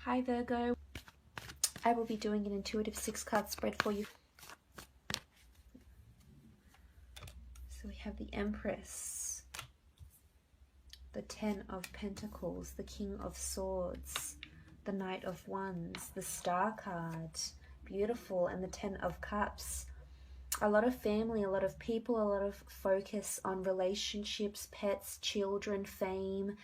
Hi Virgo, I will be doing an intuitive 6-card spread for you. So we have the Empress, the 10 of Pentacles, the King of Swords, the Knight of Wands, the Star card, beautiful, and the 10 of Cups. A lot of family, a lot of people, a lot of focus on relationships, pets, children, fame,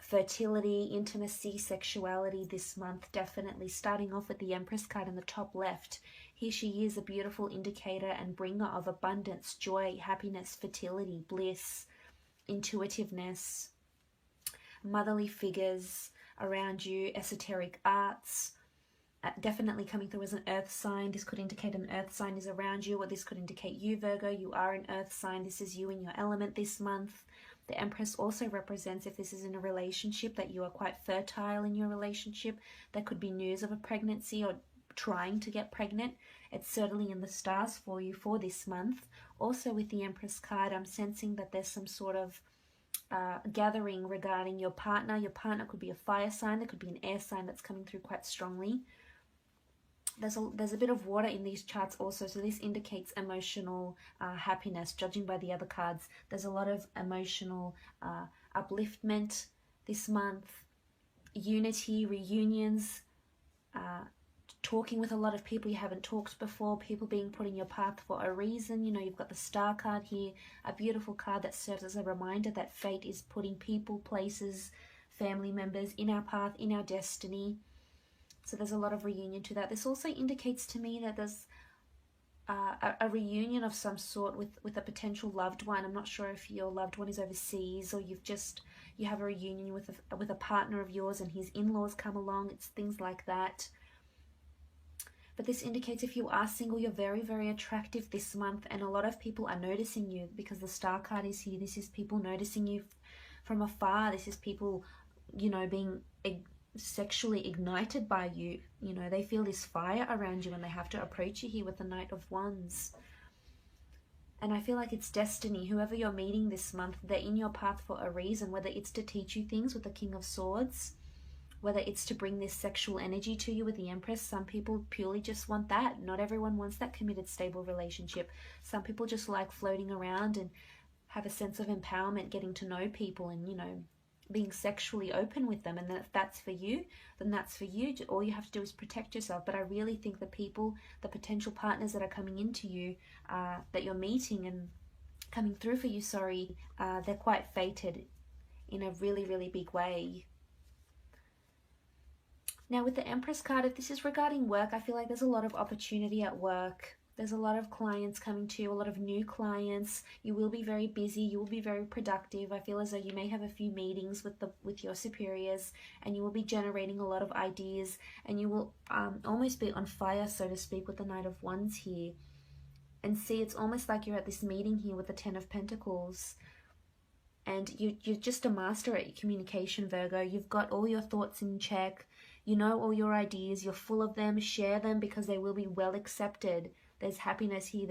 fertility, intimacy, sexuality this month. Definitely starting off with the Empress card in the top left. Here she is, a beautiful indicator and bringer of abundance, joy, happiness, fertility, bliss, intuitiveness, motherly figures around you, esoteric arts. Definitely coming through as an earth sign. This could indicate an earth sign is around you, or this could indicate you, Virgo. You are an earth sign. This is you in your element this month. The Empress also represents, if this is in a relationship, that you are quite fertile in your relationship. There could be news of a pregnancy or trying to get pregnant. It's certainly in the stars for you for this month. Also with the Empress card, I'm sensing that there's some sort of gathering regarding your partner. Your partner could be a fire sign. There could be an air sign that's coming through quite strongly. There's a bit of water in these charts also, so this indicates emotional happiness. Judging by the other cards, there's a lot of emotional upliftment this month, unity, reunions, talking with a lot of people you haven't talked before, people being put in your path for a reason. You know, you've got the Star card here, a beautiful card that serves as a reminder that fate is putting people, places, family members in our path, in our destiny. So there's a lot of reunion to that. This also indicates to me that there's a reunion of some sort with a potential loved one. I'm not sure if your loved one is overseas, or you have a reunion with a partner of yours and his in-laws come along. It's things like that. But this indicates if you are single, you're very, very attractive this month, and a lot of people are noticing you because the Star card is here. This is people noticing you from afar. This is people, you know, being sexually ignited by you. You know, they feel this fire around you and they have to approach you here with the Knight of Wands. And I feel like it's destiny. Whoever you're meeting this month, they're in your path for a reason, whether it's to teach you things with the King of Swords, whether it's to bring this sexual energy to you with the Empress. Some people purely just want that. Not everyone wants that committed, stable relationship. Some people just like floating around and have a sense of empowerment, getting to know people and, you know, being sexually open with them. And if that's for you, then that's for you. All you have to do is protect yourself. But I really think the people, the potential partners that are coming into you, that you're meeting and coming through for you, they're quite fated in a really, really big way. Now with the Empress card, if this is regarding work, I feel like there's a lot of opportunity at work. There's a lot of clients coming to you, a lot of new clients. You will be very busy. You will be very productive. I feel as though you may have a few meetings with your superiors, and you will be generating a lot of ideas, and you will almost be on fire, so to speak, with the Knight of Wands here. And see, it's almost like you're at this meeting here with the 10 of Pentacles. And you're just a master at their Virgo. You've got all your thoughts in check. You know all your ideas. You're full of them. Share them because they will be well accepted. There's happiness here.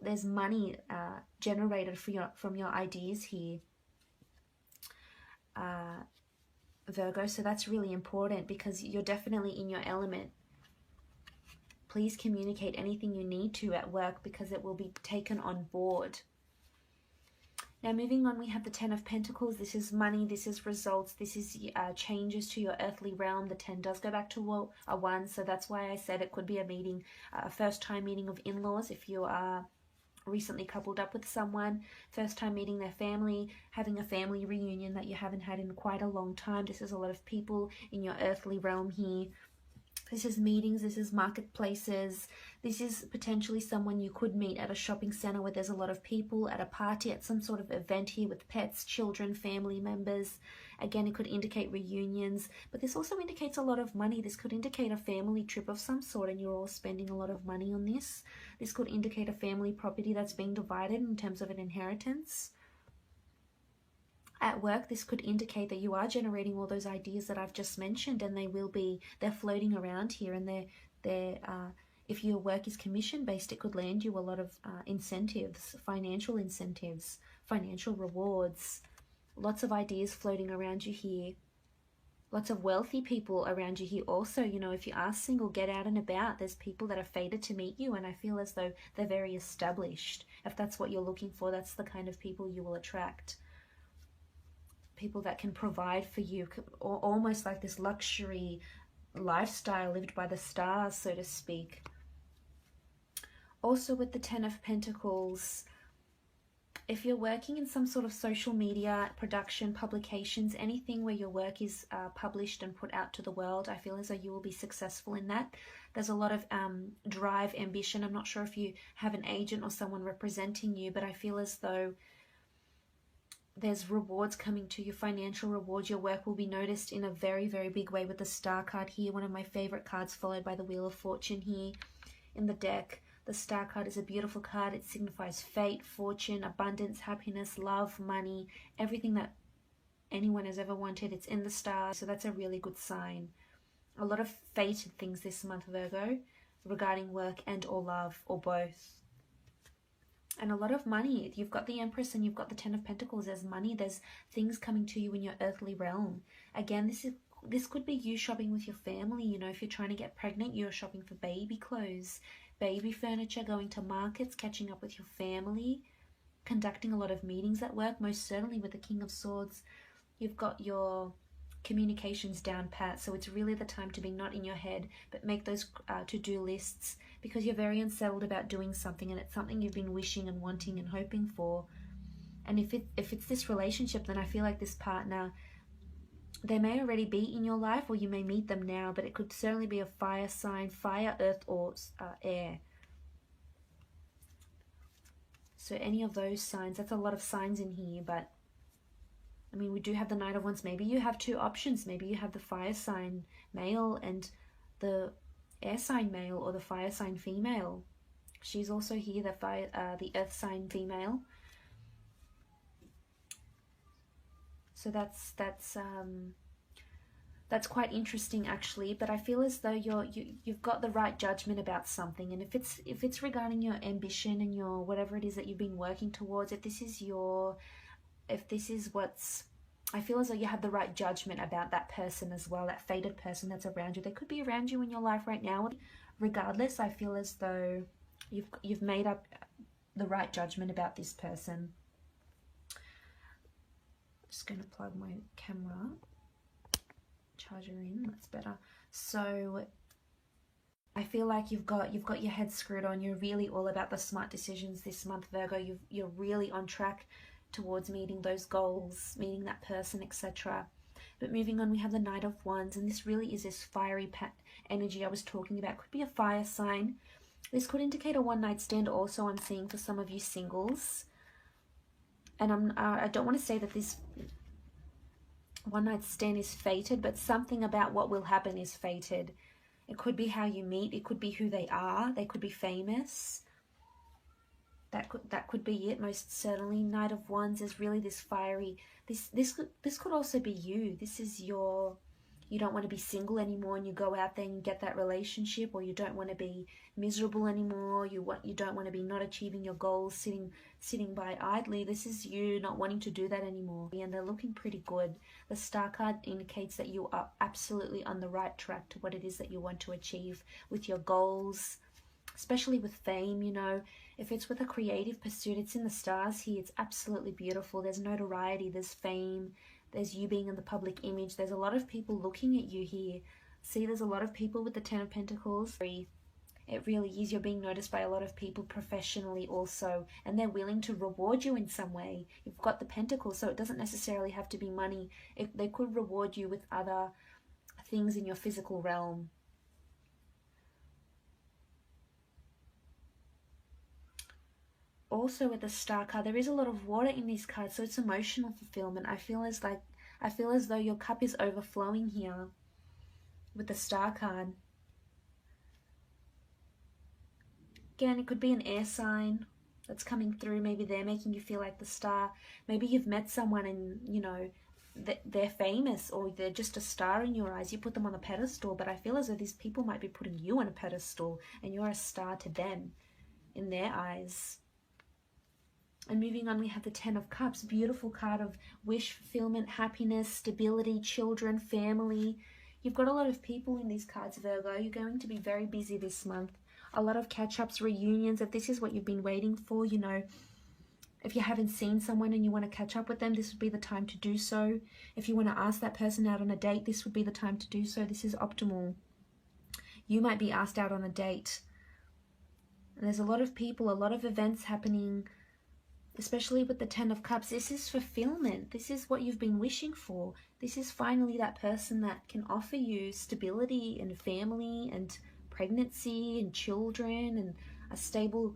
There's money generated from your ideas here, Virgo. So that's really important because you're definitely in your element. Please communicate anything you need to at work because it will be taken on board. Now moving on, we have the 10 of Pentacles. This is money, this is results, this is changes to your earthly realm. The 10 does go back to a 1, so that's why I said it could be a meeting, a first time meeting of in-laws if you are recently coupled up with someone, first time meeting their family, having a family reunion that you haven't had in quite a long time. This is a lot of people in your earthly realm here. This is meetings, this is marketplaces, this is potentially someone you could meet at a shopping center where there's a lot of people, at a party, at some sort of event here with pets, children, family members. Again, it could indicate reunions, but this also indicates a lot of money. This could indicate a family trip of some sort and you're all spending a lot of money on this. This could indicate a family property that's being divided in terms of an inheritance. At work, this could indicate that you are generating all those ideas that I've just mentioned, and they're floating around here, and if your work is commission based, it could land you a lot of incentives, financial rewards, lots of ideas floating around you here. Lots of wealthy people around you here also. You know, if you are single, get out and about. There's people that are fated to meet you, and I feel as though they're very established. If that's what you're looking for, that's the kind of people you will attract. People that can provide for you, almost like this luxury lifestyle lived by the stars, so to speak. Also with the Ten of Pentacles, if you're working in some sort of social media, production, publications, anything where your work is published and put out to the world, I feel as though you will be successful in that. There's a lot of drive, ambition. I'm not sure if you have an agent or someone representing you, but I feel as though there's rewards coming to you, financial rewards. Your work will be noticed in a very, very big way with the Star card here, one of my favorite cards, followed by the Wheel of Fortune here in the deck. The Star card is a beautiful card. It signifies fate, fortune, abundance, happiness, love, money, everything that anyone has ever wanted. It's in the stars, so that's a really good sign. A lot of fated things this month, Virgo, regarding work and or love, or both. And a lot of money. You've got the Empress and you've got the Ten of Pentacles. There's money. There's things coming to you in your earthly realm. Again, this could be you shopping with your family. You know, if you're trying to get pregnant, you're shopping for baby clothes, baby furniture, going to markets, catching up with your family, conducting a lot of meetings at work. Most certainly with the King of Swords, you've got your communications down pat. So it's really the time to be not in your head, but make those to-do lists, because you're very unsettled about doing something, and it's something you've been wishing and wanting and hoping for. And if it's this relationship, then I feel like this partner, they may already be in your life, or you may meet them now, but it could certainly be a fire sign, fire, earth, or air. So any of those signs, that's a lot of signs in here, but I mean, we do have the Knight of Wands. Maybe you have two options. Maybe you have the fire sign male and the air sign male, or the fire sign female. She's also here, the earth sign female. So that's quite interesting actually. But I feel as though you've got the right judgment about something, and if it's regarding your ambition and your whatever it is that you've been working towards, if this is what's, I feel as though you have the right judgment about that person as well, that fated person that's around you. They could be around you in your life right now. Regardless, I feel as though you've made up the right judgment about this person. Just going to plug my camera charger in. That's better. So I feel like you've got your head screwed on. You're really all about the smart decisions this month, Virgo. You're really on track towards meeting those goals, meeting that person, etc. But moving on, we have the Knight of Wands, and this really is this fiery energy I was talking about. Could be a fire sign. This could indicate a one-night stand also, I'm seeing, for some of you singles. And I don't want to say that this one-night stand is fated, but something about what will happen is fated. It could be how you meet. It could be who they are. They could be famous. That could be it, most certainly. Knight of Wands is really this fiery. This could also be you. This is you don't want to be single anymore, and you go out there and you get that relationship, or you don't want to be miserable anymore. You don't want to be not achieving your goals, sitting by idly. This is you not wanting to do that anymore, and they're looking pretty good. The Star card indicates that you are absolutely on the right track to what it is that you want to achieve with your goals, especially with fame. You know, if it's with a creative pursuit, it's in the stars here. It's absolutely beautiful. There's notoriety, there's fame, there's you being in the public image. There's a lot of people looking at you here. See, there's a lot of people with the Ten of Pentacles. It really is. You're being noticed by a lot of people professionally also, and they're willing to reward you in some way. You've got the Pentacles, so it doesn't necessarily have to be money. They could reward you with other things in your physical realm. Also with the Star card, there is a lot of water in these cards, so it's emotional fulfillment. I feel as though your cup is overflowing here with the Star card. Again, it could be an air sign that's coming through. Maybe they're making you feel like the star. Maybe you've met someone and, you know, they're famous, or they're just a star in your eyes. You put them on a pedestal, but I feel as though these people might be putting you on a pedestal and you're a star to them in their eyes. And moving on, we have the Ten of Cups, beautiful card of wish fulfillment, happiness, stability, children, family. You've got a lot of people in these cards, Virgo. You're going to be very busy this month. A lot of catch-ups, reunions. If this is what you've been waiting for, you know, if you haven't seen someone and you want to catch up with them, this would be the time to do so. If you want to ask that person out on a date, this would be the time to do so. This is optimal. You might be asked out on a date. And there's a lot of people, a lot of events happening, especially with the Ten of Cups. This is fulfillment. This is what you've been wishing for. This is finally that person that can offer you stability and family and pregnancy and children and a stable,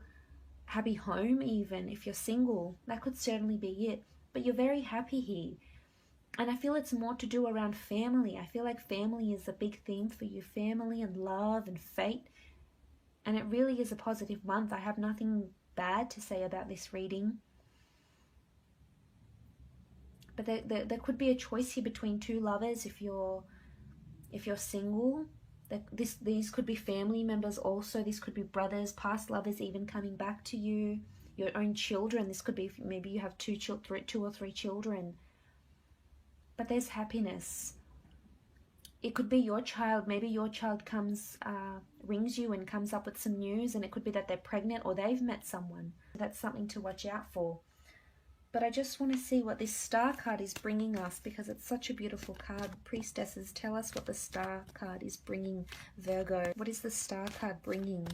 happy home even. If you're single, that could certainly be it. But you're very happy here. And I feel it's more to do around family. I feel like family is a big theme for you. Family and love and fate. And it really is a positive month. I have nothing bad to say about this reading. But there could be a choice here between two lovers if you're single. These could be family members also. This could be brothers, past lovers even coming back to you. Your own children. This could be, maybe you have two or three children. But there's happiness. It could be your child. Maybe your child comes, rings you and comes up with some news, and it could be that they're pregnant or they've met someone. That's something to watch out for. But I just want to see what this Star card is bringing us, because it's such a beautiful card. Priestesses, tell us what the Star card is bringing, Virgo. What is the Star card bringing?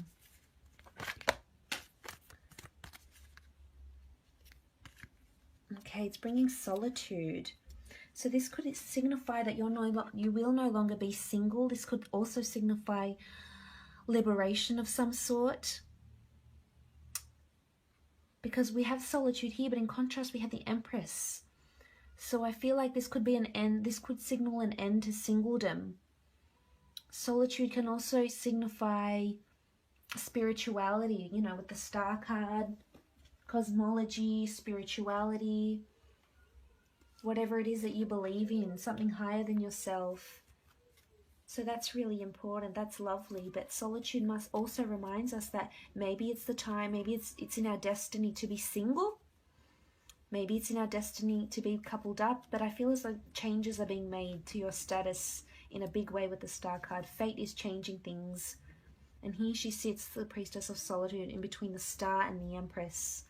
Okay, it's bringing solitude. So this could signify that you will no longer be single. This could also signify liberation of some sort. Because we have solitude here, but in contrast we have the Empress. So I feel like this could be an end. This could signal an end to singledom. Solitude can also signify spirituality, you know, with the Star card, cosmology, spirituality, whatever it is that you believe in, something higher than yourself. So that's really important. That's lovely. But solitude must also reminds us that maybe it's the time, maybe it's in our destiny to be single. Maybe it's in our destiny to be coupled up. But I feel as though changes are being made to your status in a big way with the Star card. Fate is changing things. And here she sits, the Priestess of Solitude, in between the Star and the Empress.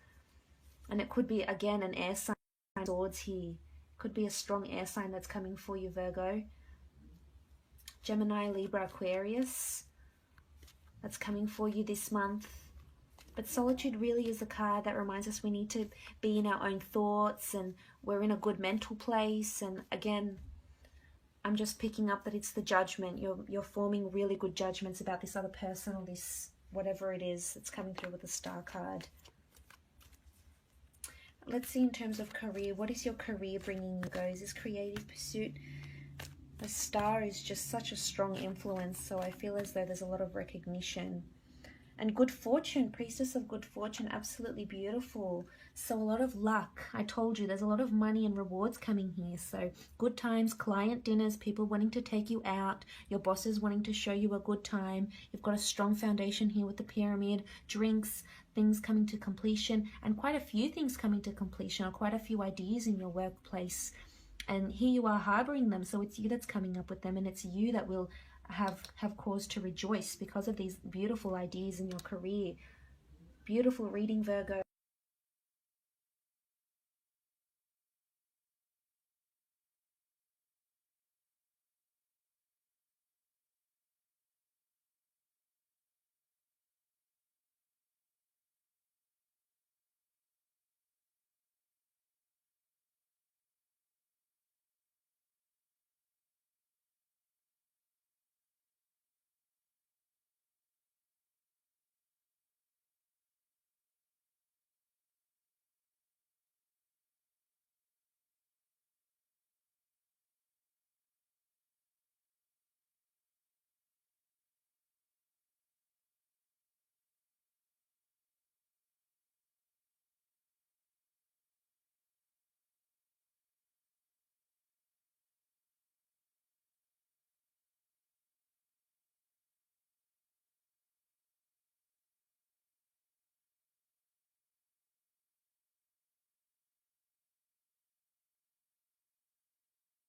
And it could be, again, an air sign. Swords here. Could be a strong air sign that's coming for you, Virgo. Gemini, Libra, Aquarius. That's coming for you this month. But solitude really is a card that reminds us we need to be in our own thoughts, and we're in a good mental place. And again, I'm just picking up that it's the judgment. You're forming really good judgments about this other person or this whatever it is that's coming through with the Star card. Let's see in terms of career. What is your career bringing you, guys? Is creative pursuit? The Star is just such a strong influence, so I feel as though there's a lot of recognition. And good fortune, Priestess of Good Fortune, absolutely beautiful. So a lot of luck. I told you, there's a lot of money and rewards coming here. So good times, client dinners, people wanting to take you out, your bosses wanting to show you a good time. You've got a strong foundation here with the pyramid, drinks, things coming to completion, and quite a few things coming to completion, or quite a few ideas in your workplace. And here you are harboring them, so it's you that's coming up with them, and it's you that will have cause to rejoice because of these beautiful ideas in your career. Beautiful reading, Virgo.